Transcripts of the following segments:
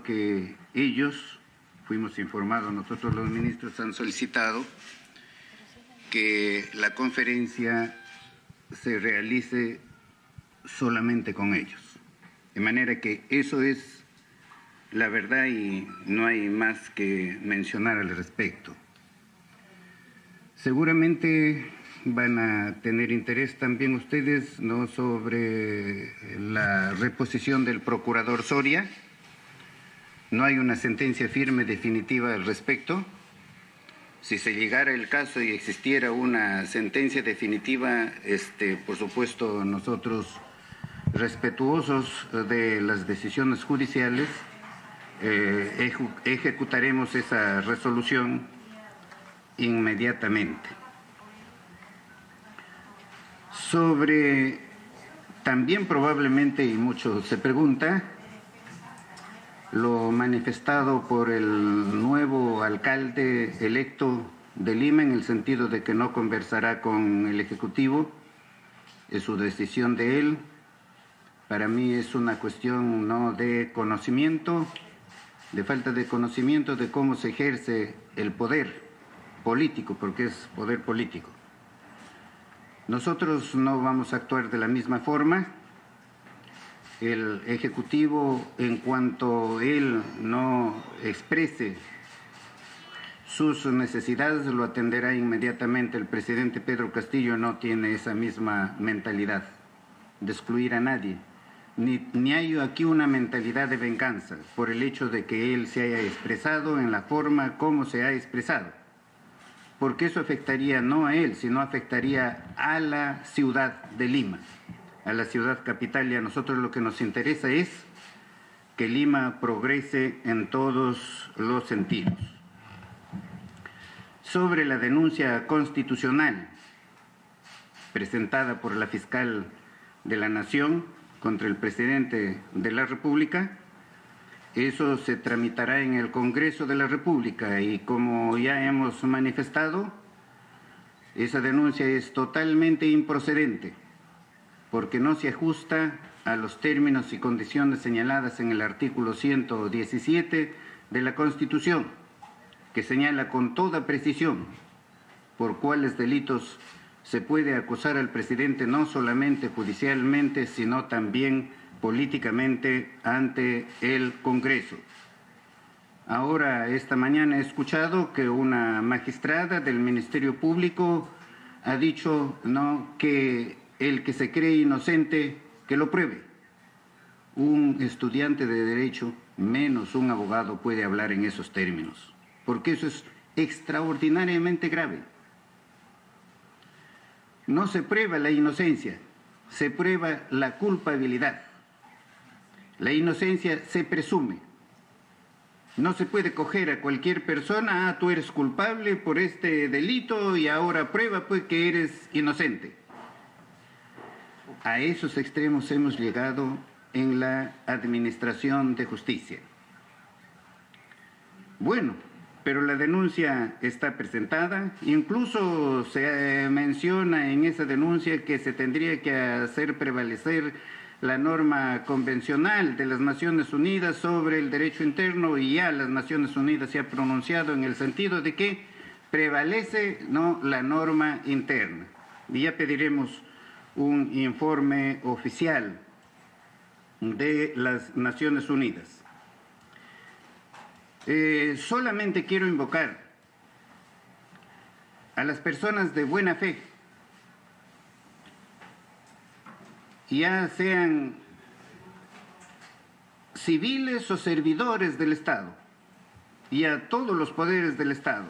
lo que ellos, fuimos informados, nosotros los ministros han solicitado que la conferencia se realice solamente con ellos. De manera que eso es la verdad y no hay más que mencionar al respecto. Seguramente van a tener interés también ustedes, ¿no?, sobre la reposición del procurador Soria. No hay una sentencia firme definitiva al respecto. Si se llegara el caso y existiera una sentencia definitiva, por supuesto nosotros, respetuosos de las decisiones judiciales, ejecutaremos esa resolución inmediatamente. Sobre, también probablemente, y mucho se pregunta, lo manifestado por el nuevo alcalde electo de Lima, en el sentido de que no conversará con el Ejecutivo, es su decisión de él. Para mí es una cuestión no de conocimiento, de falta de conocimiento de cómo se ejerce el poder político, porque es poder político. Nosotros no vamos a actuar de la misma forma. El Ejecutivo, en cuanto él no exprese sus necesidades, lo atenderá inmediatamente. El presidente Pedro Castillo no tiene esa misma mentalidad de excluir a nadie. Ni hay aquí una mentalidad de venganza por el hecho de que él se haya expresado en la forma como se ha expresado. Porque eso afectaría no a él, sino afectaría a la ciudad de Lima, a la ciudad capital, y a nosotros lo que nos interesa es que Lima progrese en todos los sentidos. Sobre la denuncia constitucional presentada por la fiscal de la Nación contra el presidente de la República, eso se tramitará en el Congreso de la República y, como ya hemos manifestado, esa denuncia es totalmente improcedente porque no se ajusta a los términos y condiciones señaladas en el artículo 117 de la Constitución, que señala con toda precisión por cuáles delitos se puede acusar al presidente, no solamente judicialmente, sino también políticamente ante el Congreso. Ahora, esta mañana he escuchado que una magistrada del Ministerio Público ha dicho, ¿no?, que el que se cree inocente, que lo pruebe. Un estudiante de Derecho, menos un abogado, puede hablar en esos términos, porque eso es extraordinariamente grave. No se prueba la inocencia, se prueba la culpabilidad. La inocencia se presume. No se puede coger a cualquier persona, tú eres culpable por este delito y ahora prueba pues que eres inocente. A esos extremos hemos llegado en la administración de justicia. Bueno, pero la denuncia está presentada, incluso se menciona en esa denuncia que se tendría que hacer prevalecer la norma convencional de las Naciones Unidas sobre el derecho interno, y ya las Naciones Unidas se ha pronunciado en el sentido de que prevalece, ¿no?, la norma interna. Y ya pediremos un informe oficial de las Naciones Unidas. Solamente quiero invocar a las personas de buena fe, ya sean civiles o servidores del Estado, y a todos los poderes del Estado,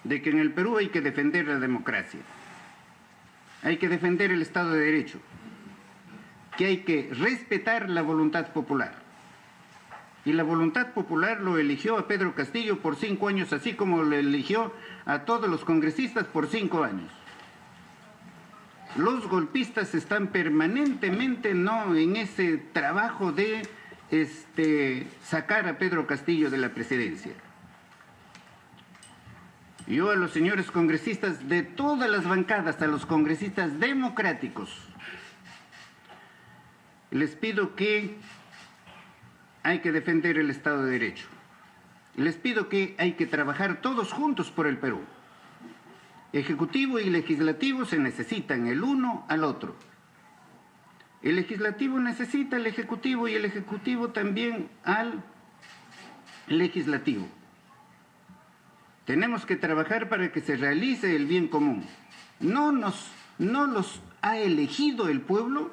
de que en el Perú hay que defender la democracia, hay que defender el Estado de Derecho, que hay que respetar la voluntad popular. Y la voluntad popular lo eligió a Pedro Castillo por 5 años, así como lo eligió a todos los congresistas por 5 años. Los golpistas están permanentemente en ese trabajo de sacar a Pedro Castillo de la presidencia. Yo a los señores congresistas de todas las bancadas, a los congresistas democráticos, les pido que hay que defender el Estado de Derecho. Les pido que hay que trabajar todos juntos por el Perú. Ejecutivo y legislativo se necesitan el uno al otro. El legislativo necesita al ejecutivo y el ejecutivo también al legislativo. Tenemos que trabajar para que se realice el bien común. No los ha elegido el pueblo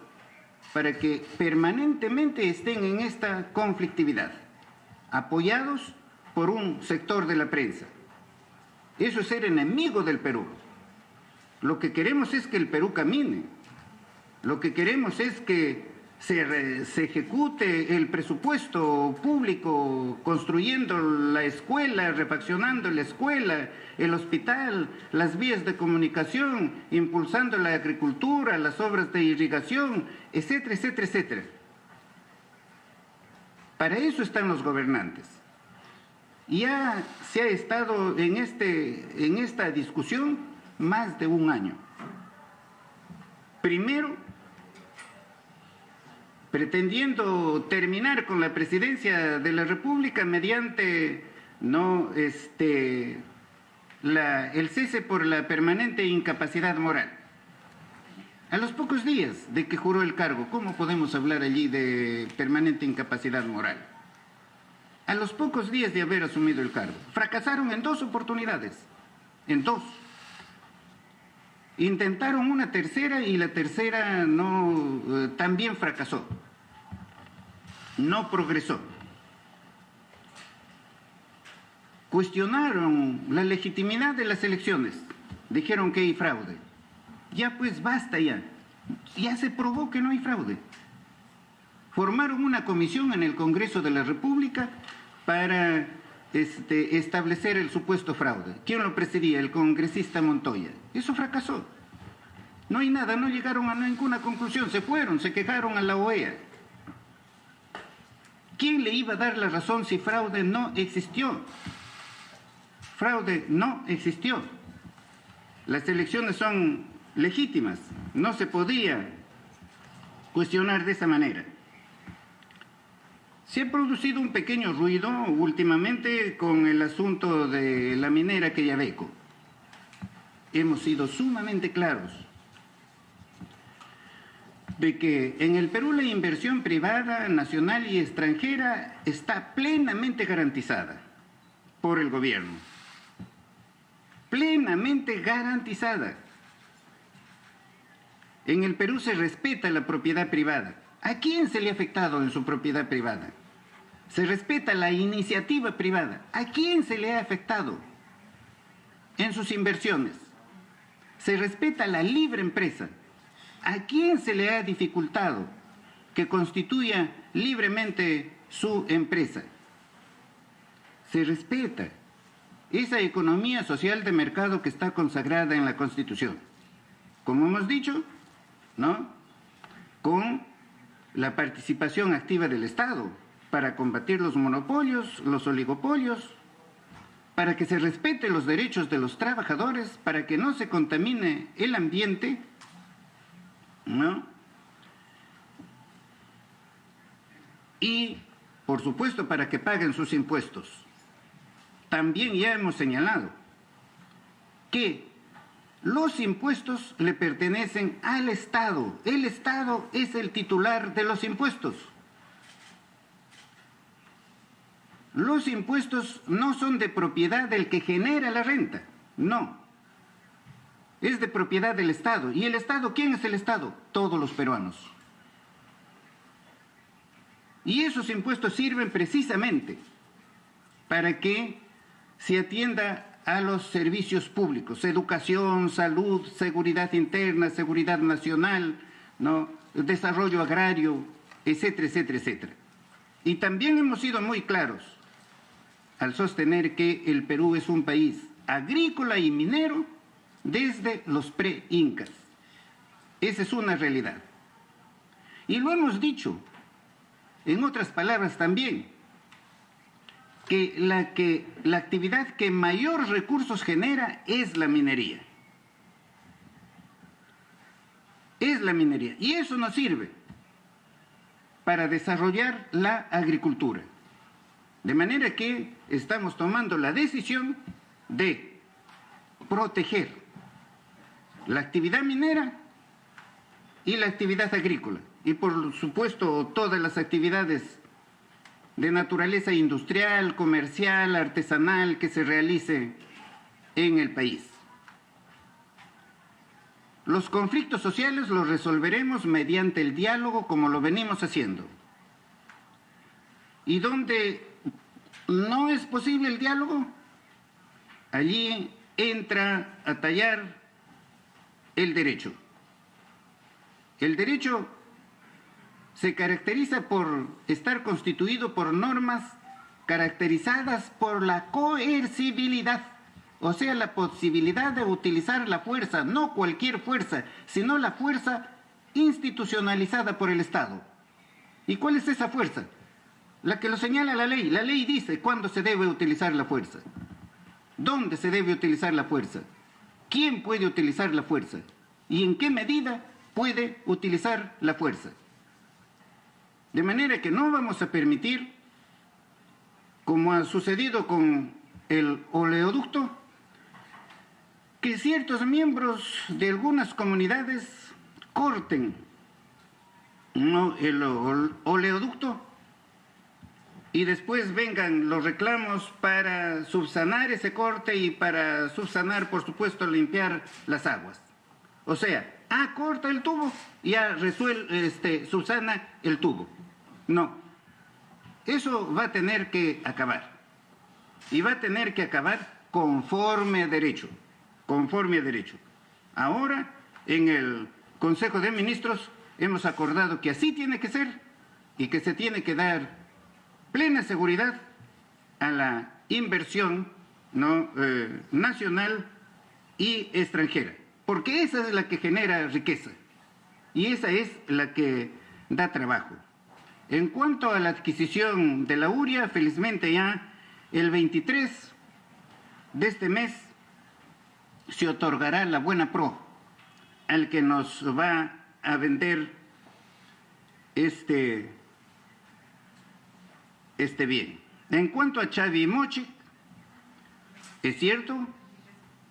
para que permanentemente estén en esta conflictividad, apoyados por un sector de la prensa. Eso es ser enemigo del Perú. Lo que queremos es que el Perú camine. Lo que queremos es que se ejecute el presupuesto público, construyendo la escuela, refaccionando la escuela, el hospital, las vías de comunicación, impulsando la agricultura, las obras de irrigación, etcétera, etcétera, etcétera. Para eso están los gobernantes. Ya se ha estado en esta discusión más de un año. Primero, pretendiendo terminar con la presidencia de la República mediante el cese por la permanente incapacidad moral. A los pocos días de que juró el cargo, ¿cómo podemos hablar allí de permanente incapacidad moral? A los pocos días de haber asumido el cargo. Fracasaron en 2 oportunidades, en 2. Intentaron una tercera y la tercera también fracasó. No progresó. Cuestionaron la legitimidad de las elecciones. Dijeron que hay fraude. Ya pues basta ya. Ya se probó que no hay fraude. Formaron una comisión en el Congreso de la República para establecer el supuesto fraude. ¿Quién lo presidía? El congresista Montoya. Eso fracasó. No hay nada, no llegaron a ninguna conclusión. Se fueron, se quejaron a la OEA. ¿Quién le iba a dar la razón si fraude no existió? Fraude no existió. Las elecciones son legítimas. No se podía cuestionar de esa manera. Se ha producido un pequeño ruido últimamente con el asunto de la minera Quellaveco. Hemos sido sumamente claros de que en el Perú la inversión privada, nacional y extranjera está plenamente garantizada por el gobierno. Plenamente garantizada. En el Perú se respeta la propiedad privada. ¿A quién se le ha afectado en su propiedad privada? Se respeta la iniciativa privada. ¿A quién se le ha afectado en sus inversiones? Se respeta la libre empresa. ¿A quién se le ha dificultado que constituya libremente su empresa? Se respeta esa economía social de mercado que está consagrada en la Constitución. Como hemos dicho, ¿no? Con la participación activa del Estado para combatir los monopolios, los oligopolios, para que se respeten los derechos de los trabajadores, para que no se contamine el ambiente, ¿no? Y, por supuesto, para que paguen sus impuestos. También ya hemos señalado que los impuestos le pertenecen al Estado. El Estado es el titular de los impuestos. Los impuestos no son de propiedad del que genera la renta, no. Es de propiedad del Estado. ¿Y el Estado? ¿Quién es el Estado? Todos los peruanos. Y esos impuestos sirven precisamente para que se atienda a los servicios públicos, educación, salud, seguridad interna, seguridad nacional, ¿no? Desarrollo agrario, etcétera, etcétera, etcétera. Y también hemos sido muy claros al sostener que el Perú es un país agrícola y minero desde los pre-incas. Esa es una realidad. Y lo hemos dicho, en otras palabras también, que la actividad que mayor recursos genera es la minería. Es la minería. Y eso nos sirve para desarrollar la agricultura. De manera que estamos tomando la decisión de proteger la actividad minera y la actividad agrícola. Y por supuesto todas las actividades de naturaleza industrial, comercial, artesanal que se realice en el país. Los conflictos sociales los resolveremos mediante el diálogo como lo venimos haciendo. Y donde no es posible el diálogo, allí entra a tallar el derecho. El derecho se caracteriza por estar constituido por normas caracterizadas por la coercibilidad, o sea, la posibilidad de utilizar la fuerza, no cualquier fuerza, sino la fuerza institucionalizada por el Estado. ¿Y cuál es esa fuerza? La que lo señala la ley. La ley dice cuándo se debe utilizar la fuerza, dónde se debe utilizar la fuerza, quién puede utilizar la fuerza y en qué medida puede utilizar la fuerza. De manera que no vamos a permitir, como ha sucedido con el oleoducto, que ciertos miembros de algunas comunidades corten el oleoducto y después vengan los reclamos para subsanar ese corte y para subsanar, por supuesto, limpiar las aguas. O sea, corta el tubo y subsana el tubo. No, eso va a tener que acabar. Y va a tener que acabar conforme a derecho. Conforme a derecho. Ahora, en el Consejo de Ministros, hemos acordado que así tiene que ser y que se tiene que dar plena seguridad a la inversión nacional y extranjera. Porque esa es la que genera riqueza y esa es la que da trabajo. En cuanto a la adquisición de la urea, felizmente ya el 23 de este mes se otorgará la buena pro al que nos va a vender este bien. En cuanto a Chavimochic, es cierto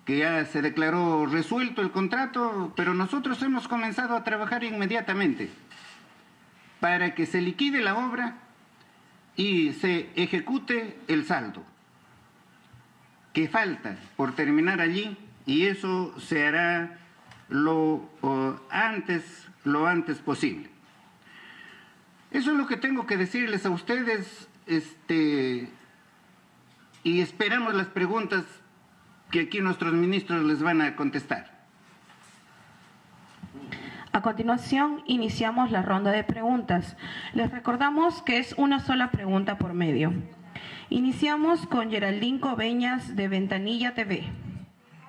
que ya se declaró resuelto el contrato, pero nosotros hemos comenzado a trabajar inmediatamente para que se liquide la obra y se ejecute el saldo que falta por terminar allí, y eso se hará lo antes posible. Eso es lo que tengo que decirles a ustedes, y esperamos las preguntas que aquí nuestros ministros les van a contestar. A continuación, iniciamos la ronda de preguntas. Les recordamos que es una sola pregunta por medio. Iniciamos con Geraldine Coveñas de Ventanilla TV.